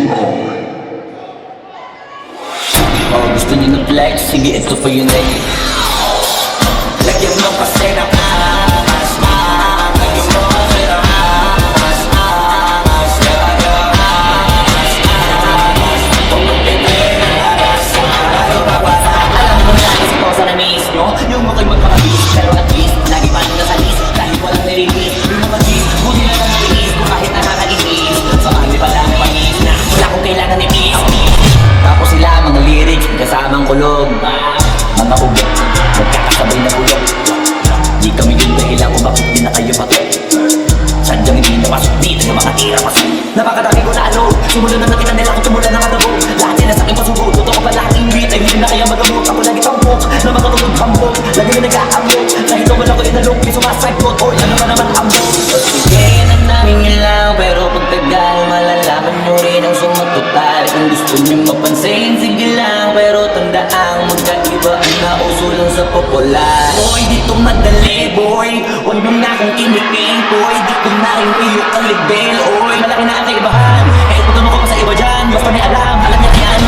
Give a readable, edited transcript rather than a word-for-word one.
Oh, gusto niyo na flex? Sige, ito pa yun eh. Lagyan mo kasi ng angas, lagyan mo kasi ng angas, alam mo na, isip ko sa na-miss nyo yung mukha'y magpapabis, pero at least lagi pa rin nasa list, dahil walang nililis. Yung mga cheese, buti na lang nakinis kung kahit nakakainis. Sa mali pa lang panis na wala kong kailangan ni miss. Tapos sila mga lyrics, kasamang kulog, mga ugat, magkakasabay na bulog. Di kami yung dahilan kung bakit di na kayo bakit. Sadyang hindi na pasok dito yung mga tira pasok. Napakadami ko na alo, sumulan na nakita nila kung tumulan na matabog. Lahat sila sa aking pasubo, totoo pa lahat ingit. Ay hindi na kaya magamot, ako lagi tampok na makatulog hambog, lagi na nag-aamok. Kahit naman ako inalok, di sumasagot. Oy, ano ba naman ambok? Sige na namin lang, pero pagtagal malalaman nyo rin ang sumatotal. Kung gusto nyo mapansin, sige lang, pero tandaang magkaiba ang nauso lang sa popular. Boy, dito madali, boy, huwag nyo na akong kiniking, boy. Di ko na rin kayo ang level, oy. Malaki na ang kaibahan, kahit magano ko pa sa iba dyan, basta may alam niya yan.